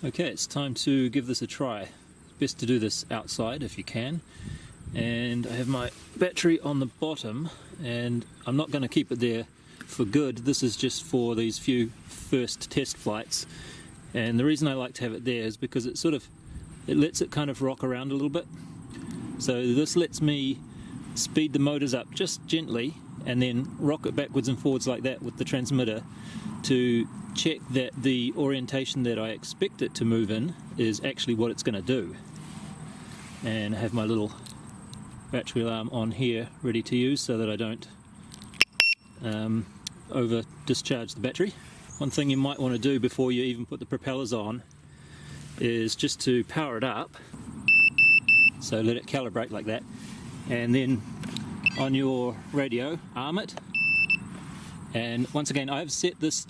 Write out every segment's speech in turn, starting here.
Okay, it's time to give this a try. Best to do this outside if you can. And I have my battery on the bottom, and I'm not going to keep it there for good. This is just for these few first test flights. And the reason I like to have it there is because it lets it kind of rock around a little bit. So this lets me speed the motors up just gently and then rock it backwards and forwards like that with the transmitter to check that the orientation that I expect it to move in is actually what it's going to do. And I have my little battery alarm on here ready to use so that I don't over discharge the battery. One thing you might want to do before you even put the propellers on is just to power it up, so let it calibrate like that, and then on your radio arm it. And once again, I've set it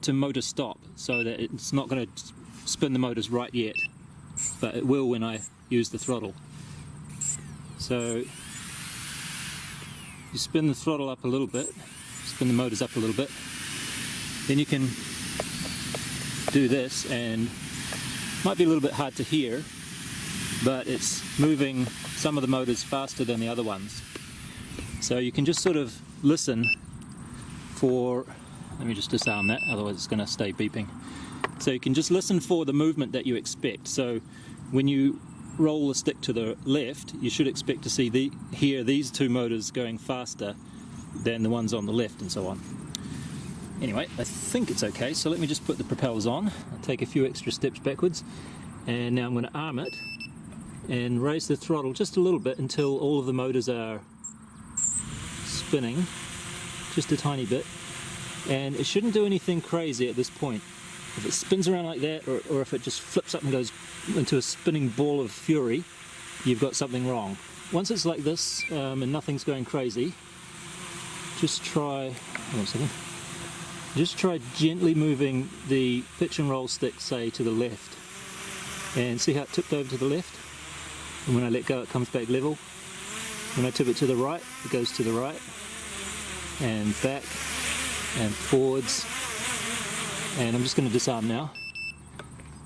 to motor stop so that it's not going to spin the motors right yet, but it will when I use the throttle. So you spin the throttle up a little bit, spin the motors up a little bit, then you can do this, and it might be a little bit hard to hear, but it's moving some of the motors faster than the other ones. So you can just sort of listen for, let me just disarm that, otherwise it's going to stay beeping. So you can just listen for the movement that you expect. So when you roll the stick to the left, you should expect to hear these two motors going faster than the ones on the left, and so on. Anyway, I think it's okay, so let me just put the propellers on. I'll take a few extra steps backwards, and now I'm going to arm it and raise the throttle just a little bit until all of the motors are spinning, just a tiny bit. And it shouldn't do anything crazy at this point. If it spins around like that, or if it just flips up and goes into a spinning ball of fury, you've got something wrong. Once it's like this and nothing's going crazy, just try, hold on a second, just try gently moving the pitch and roll stick, say, to the left, and see how it tipped over to the left, and when I let go it comes back level. When I tip it to the right, it goes to the right, and back, and forwards. And I'm just going to disarm now.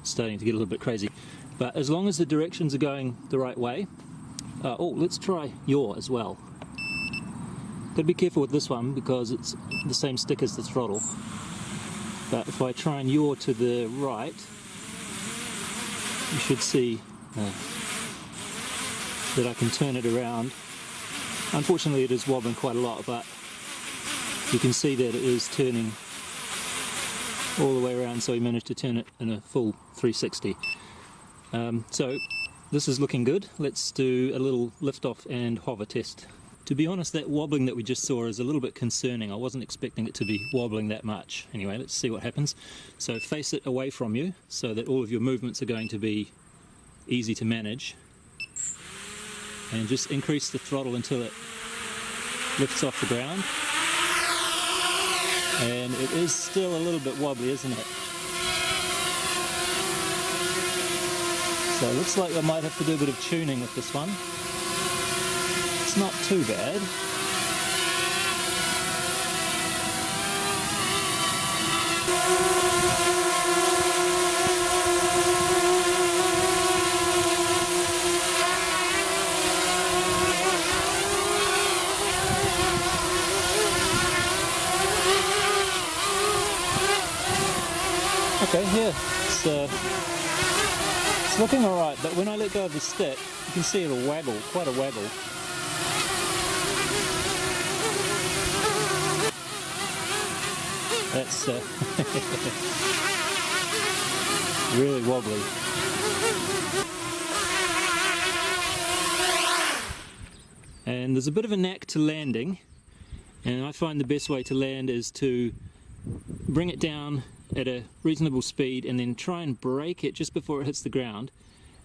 It's starting to get a little bit crazy. But as long as the directions are going the right way, let's try yaw as well. Got to be careful with this one because it's the same stick as the throttle. But if I try and yaw to the right, you should see that I can turn it around. Unfortunately it is wobbling quite a lot, but you can see that it is turning all the way around, so we managed to turn it in a full 360. So this is looking good. Let's do a little lift off and hover test. To be honest, that wobbling that we just saw is a little bit concerning. I wasn't expecting it to be wobbling that much. Anyway, let's see what happens. So face it away from you so that all of your movements are going to be easy to manage. And just increase the throttle until it lifts off the ground. And it is still a little bit wobbly, isn't it? So it looks like I might have to do a bit of tuning with this one. It's not too bad. Okay, yeah, it's looking alright, but when I let go of the stick, you can see it'll waggle, quite a waggle. That's really wobbly. And there's a bit of a knack to landing, and I find the best way to land is to bring it down at a reasonable speed and then try and brake it just before it hits the ground,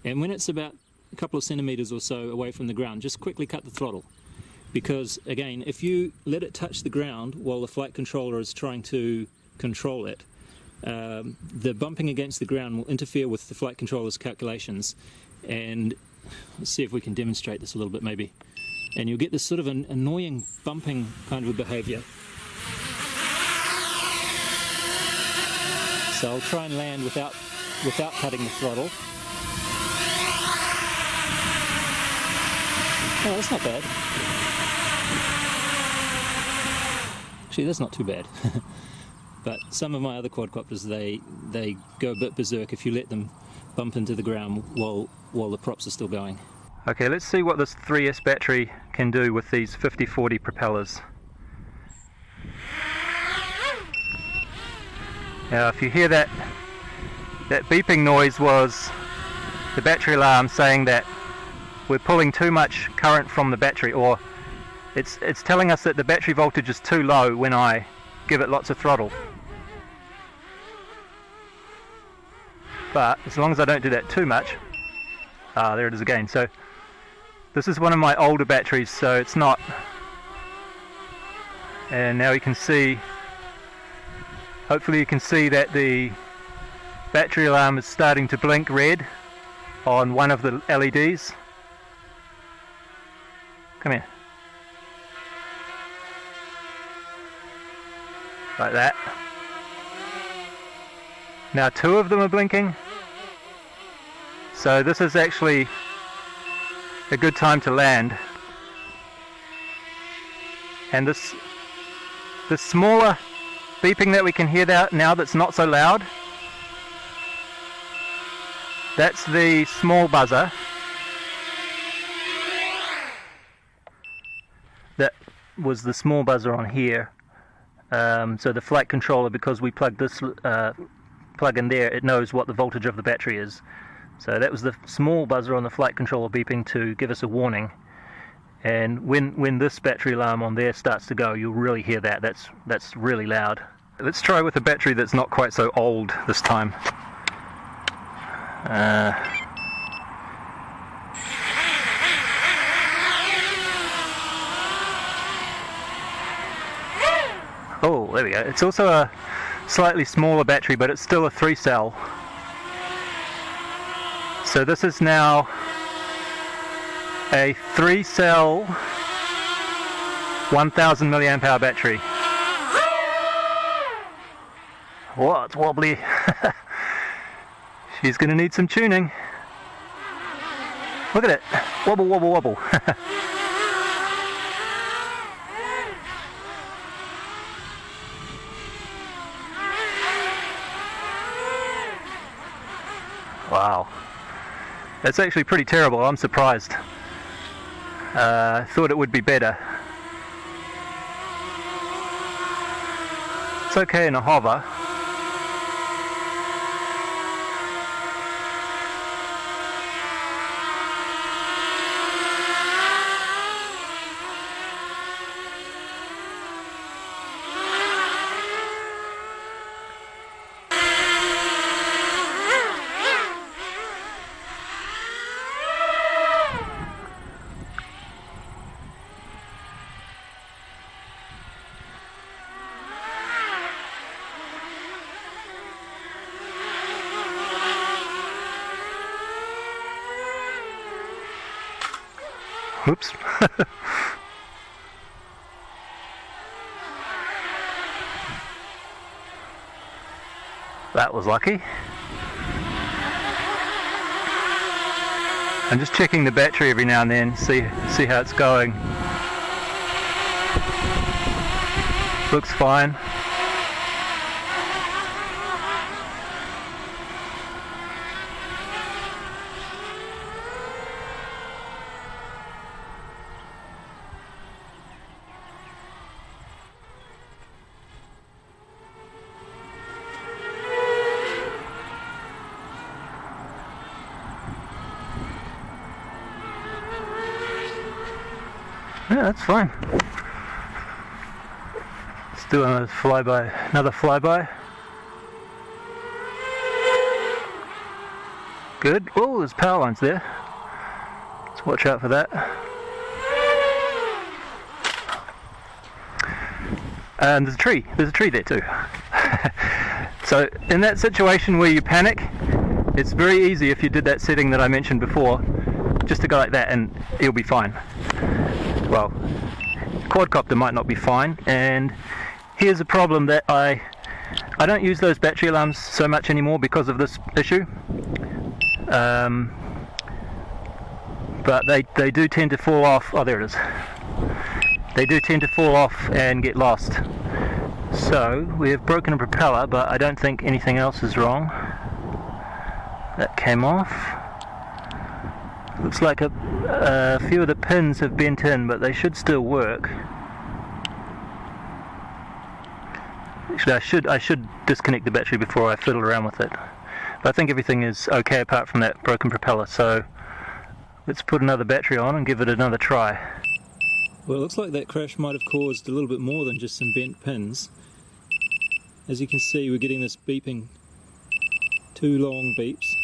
and when it's about a couple of centimeters or so away from the ground, just quickly cut the throttle, because again, if you let it touch the ground while the flight controller is trying to control it, the bumping against the ground will interfere with the flight controller's calculations. And let's see if we can demonstrate this a little bit maybe, and you'll get this sort of an annoying bumping kind of a behavior. So I'll try and land without cutting the throttle. Oh, that's not bad. Actually, that's not too bad. But some of my other quadcopters, they go a bit berserk if you let them bump into the ground while the props are still going. Okay, let's see what this 3S battery can do with these 50/40 propellers. Now, if you hear that beeping noise, was the battery alarm saying that we're pulling too much current from the battery, or it's telling us that the battery voltage is too low when I give it lots of throttle. But as long as I don't do that too much, there it is again. So this is one of my older batteries, so it's not, and now you can see, hopefully you can see that the battery alarm is starting to blink red on one of the LEDs. Come here. Like that. Now 2 of them are blinking. So this is actually a good time to land. And this smaller beeping that we can hear now that's not so loud, that's the small buzzer. That was the small buzzer on here. So the flight controller, because we plugged this plug in there, it knows what the voltage of the battery is. So that was the small buzzer on the flight controller beeping to give us a warning. And when this battery alarm on there starts to go, you'll really hear that. That's really loud. Let's try with a battery that's not quite so old this time. Oh, there we go. It's also a slightly smaller battery, but it's still a 3-cell. So this is now a 3-cell 1000 milliamp hour battery. Whoa, it's wobbly. She's going to need some tuning. Look at it. Wobble, wobble, wobble. Wow. That's actually pretty terrible. I'm surprised. Thought it would be better. It's okay in a hover. Oops. That was lucky. I'm just checking the battery every now and then, see how it's going. Looks fine. Yeah, that's fine. Let's do another flyby. Good. Oh, there's power lines there. Let's watch out for that. And there's a tree. There's a tree there too. So in that situation where you panic, it's very easy if you did that setting that I mentioned before, just to go like that and you'll be fine. Well, quadcopter might not be fine, and here's a problem that I I don't use those battery alarms so much anymore because of this issue, but they do tend to fall off. Oh, there it is. They do tend to fall off and get lost. So we have broken a propeller, but I don't think anything else is wrong. That came off. Looks like a few of the pins have bent in, but they should still work. Actually, I should disconnect the battery before I fiddle around with it. But I think everything is okay apart from that broken propeller, so let's put another battery on and give it another try. Well, it looks like that crash might have caused a little bit more than just some bent pins. As you can see, we're getting this beeping, 2 long beeps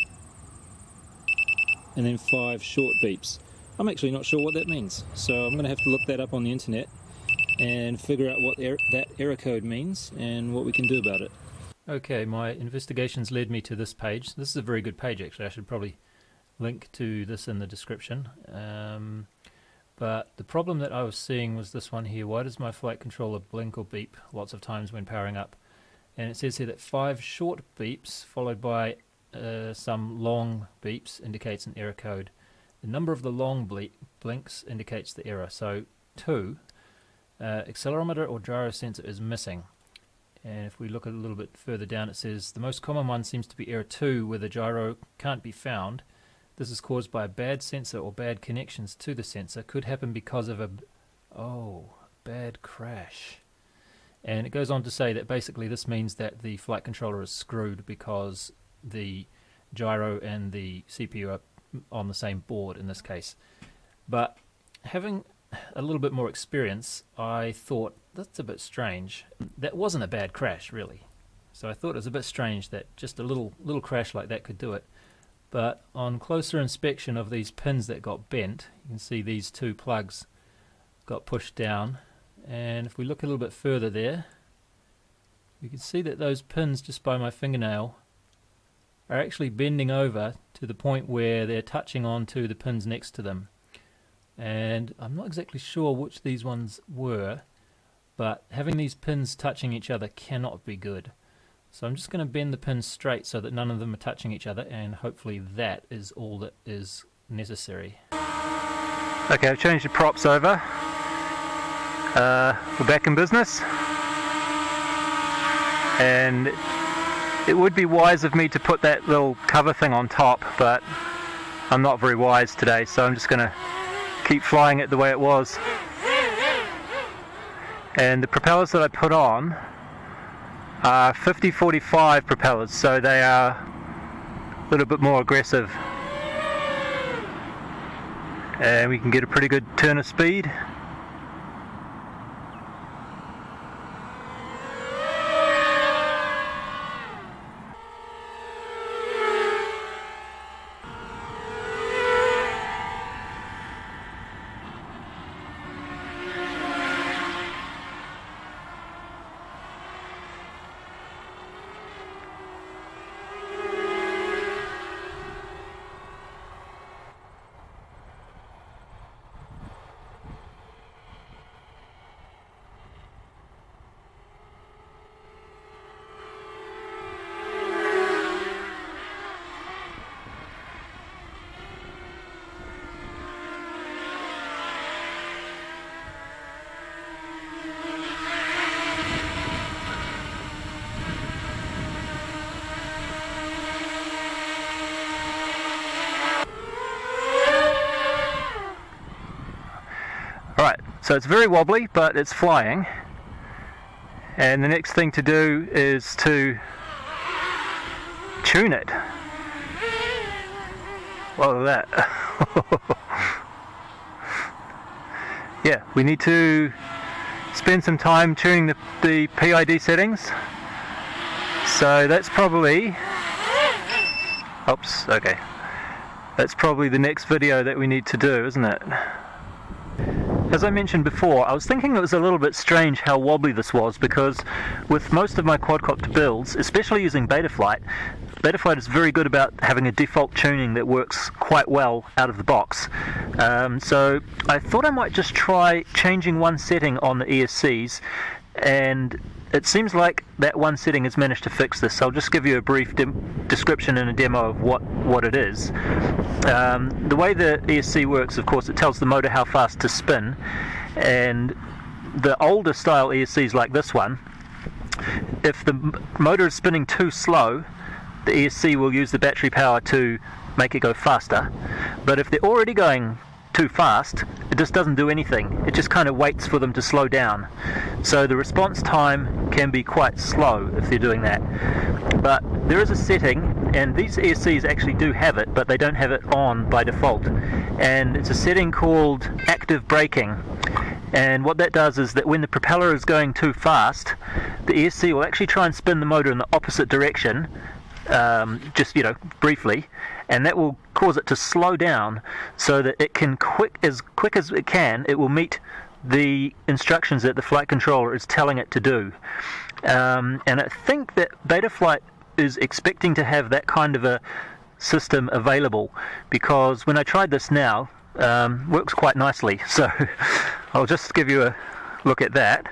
and then 5 short beeps. I'm actually not sure what that means, so I'm going to have to look that up on the internet and figure out what that error code means and what we can do about it. Okay, my investigations led me to this page. This is a very good page actually. I should probably link to this in the description. But the problem that I was seeing was this one here. Why does my flight controller blink or beep lots of times when powering up? And it says here that 5 short beeps followed by some long beeps indicates an error code. The number of the long blinks indicates the error. So 2, accelerometer or gyro sensor is missing. And if we look a little bit further down, it says the most common one seems to be error 2, where the gyro can't be found. This is caused by a bad sensor or bad connections to the sensor. Could happen because of a bad crash. And it goes on to say that basically this means that the flight controller is screwed because the gyro and the CPU are on the same board in this case. But having a little bit more experience, I thought that's a bit strange. That wasn't a bad crash really. So I thought it was a bit strange that just a little crash like that could do it. But on closer inspection of these pins that got bent, you can see these 2 plugs got pushed down. And if we look a little bit further there, you can see that those pins just by my fingernail are actually bending over to the point where they're touching onto the pins next to them. And I'm not exactly sure which these ones were, but having these pins touching each other cannot be good. So I'm just going to bend the pins straight so that none of them are touching each other, and hopefully that is all that is necessary. Okay, I've changed the props over. We're back in business, and it would be wise of me to put that little cover thing on top, but I'm not very wise today, so I'm just going to keep flying it the way it was. And the propellers that I put on are 50-45 propellers, so they are a little bit more aggressive, and we can get a pretty good turn of speed. Alright, so it's very wobbly, but it's flying. And the next thing to do is to tune it. Look at that. Yeah, we need to spend some time tuning the PID settings. So that's probably... Oops, okay. That's probably the next video that we need to do, isn't it? As I mentioned before, I was thinking it was a little bit strange how wobbly this was, because with most of my quadcopter builds, especially using Betaflight, Betaflight is very good about having a default tuning that works quite well out of the box. So I thought I might just try changing one setting on the ESCs, and it seems like that one setting has managed to fix this. So I'll just give you a brief description and a demo of what it is. The way the ESC works, of course, it tells the motor how fast to spin, and the older style ESCs like this one, if the motor is spinning too slow, the ESC will use the battery power to make it go faster. But if they're already going too fast, it just doesn't do anything. It just kind of waits for them to slow down. So the response time can be quite slow if they're doing that. But there is a setting, and these ESCs actually do have it, but they don't have it on by default. And it's a setting called active braking. And what that does is that when the propeller is going too fast, the ESC will actually try and spin the motor in the opposite direction, just briefly, and that will cause it to slow down so that it can as quick as it can, it will meet the instructions that the flight controller is telling it to do. And I think that Betaflight is expecting to have that kind of a system available, because when I tried this now, works quite nicely. So I'll just give you a look at that.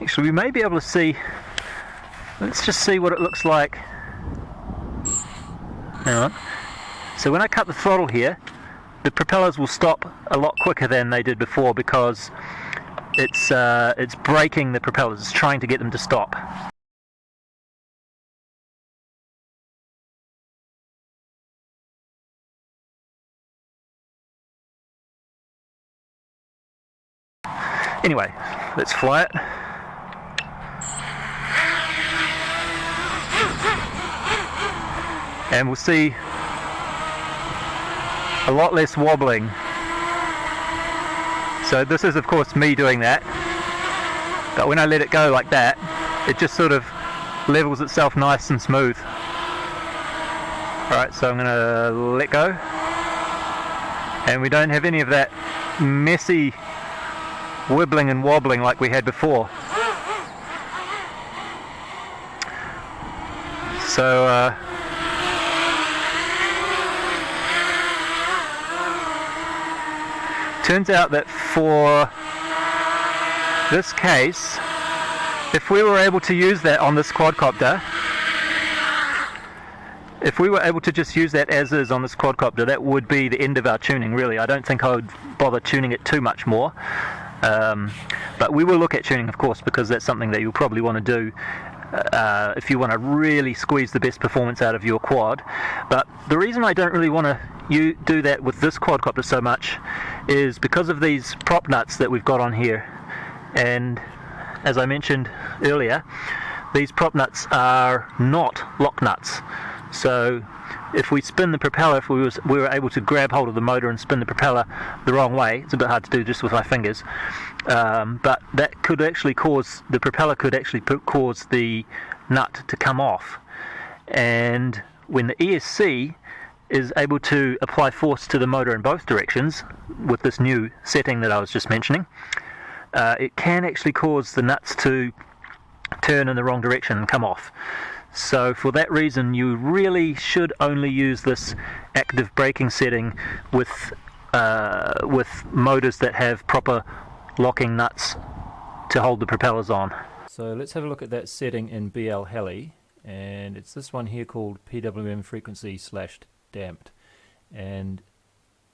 Actually, we may be able to see, let's just see what it looks like. Hang on. So when I cut the throttle here, the propellers will stop a lot quicker than they did before, because it's braking the propellers, it's trying to get them to stop. Anyway, let's fly it. And we'll see a lot less wobbling. So this is of course me doing that, but when I let it go like that, it just sort of levels itself nice and smooth. Alright, so I'm going to let go, and we don't have any of that messy wibbling and wobbling like we had before. So turns out that for this case, if we were able to use that on this quadcopter, if we were able to just use that as is on this quadcopter, that would be the end of our tuning, really. I don't think I would bother tuning it too much more. But we will look at tuning, of course, because that's something that you'll probably want to do if you want to really squeeze the best performance out of your quad. But the reason I don't really want to do that with this quadcopter so much is because of these prop nuts that we've got on here. And as I mentioned earlier, these prop nuts are not lock nuts. So if we spin the propeller, if we were able to grab hold of the motor and spin the propeller the wrong way, it's a bit hard to do just with my fingers, but that could actually cause, the propeller could actually cause the nut to come off. And when the ESC is able to apply force to the motor in both directions with this new setting that I was just mentioning, it can actually cause the nuts to turn in the wrong direction and come off. So for that reason, you really should only use this active braking setting with motors that have proper locking nuts to hold the propellers on. So let's have a look at that setting in BL Heli, and it's this one here called PWM frequency / damped. And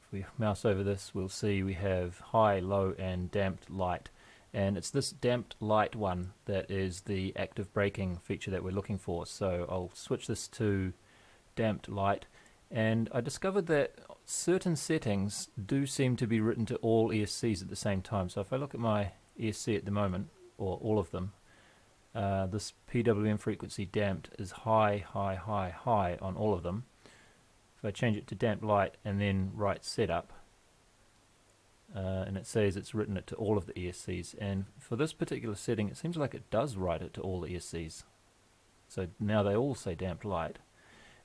if we mouse over this, we'll see we have high, low and damped light. And it's this damped light one that is the active braking feature that we're looking for. So I'll switch this to damped light, and I discovered that certain settings do seem to be written to all ESCs at the same time. So if I look at my ESC at the moment, or all of them, this PWM frequency damped is high, high, high, high on all of them. If I change it to damped light and then write setup, and it says it's written it to all of the ESCs, and for this particular setting it seems like it does write it to all the ESCs. So now they all say damped light,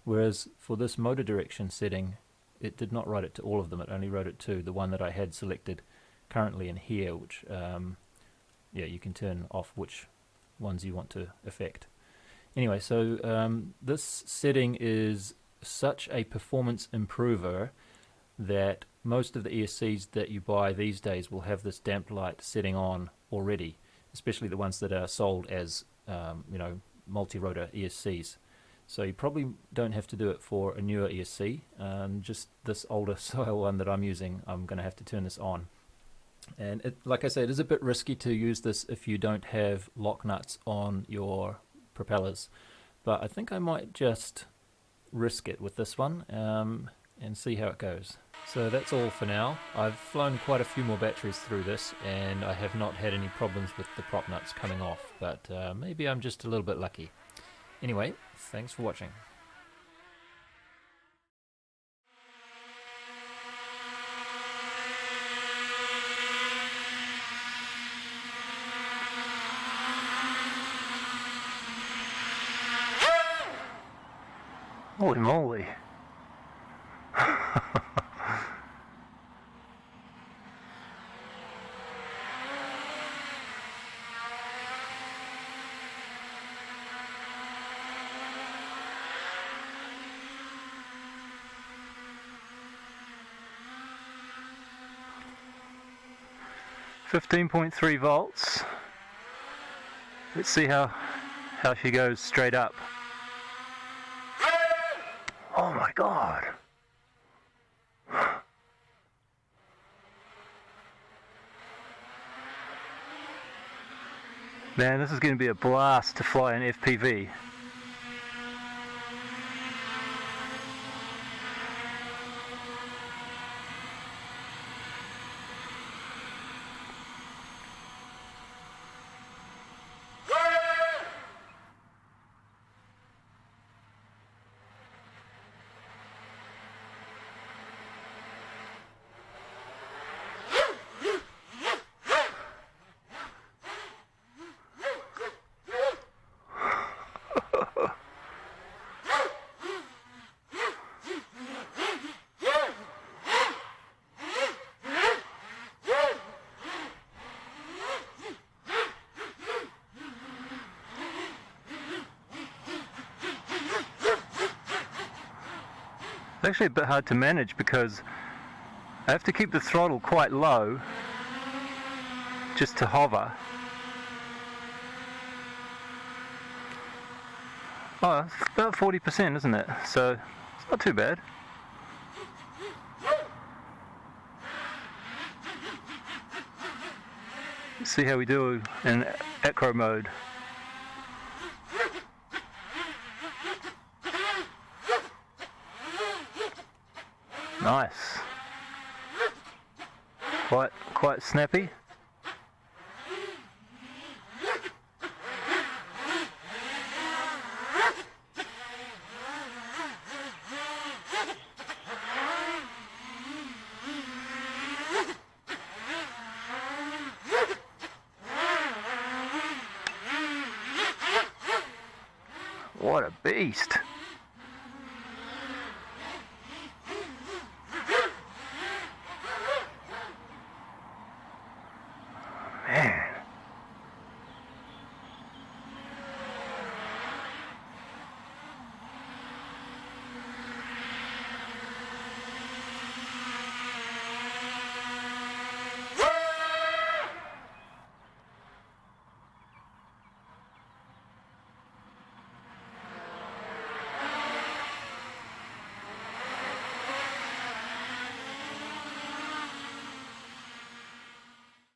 whereas for this motor direction setting it did not write it to all of them, it only wrote it to the one that I had selected currently in here, which yeah, you can turn off which ones you want to affect. Anyway, so this setting is such a performance improver that most of the ESCs that you buy these days will have this damped light setting on already. especially the ones that are sold as multi-rotor ESCs. So you probably don't have to do it for a newer ESC. Just this older style one that I'm using, I'm going to have to turn this on. And like I say, it is a bit risky to use this if you don't have lock nuts on your propellers. But I think I might just risk it with this one and see how it goes. So that's all for now. I've flown quite a few more batteries through this and I have not had any problems with the prop nuts coming off, but maybe I'm just a little bit lucky. Anyway, thanks for watching. Holy moly. 15.3 volts. Let's see how she goes straight up. Oh my god. Man, this is going to be a blast to fly an FPV. It's actually a bit hard to manage because I have to keep the throttle quite low just to hover. Oh, it's about 40%, isn't it? So it's not too bad. Let's see how we do in acro mode. Nice. Quite snappy. What a beast.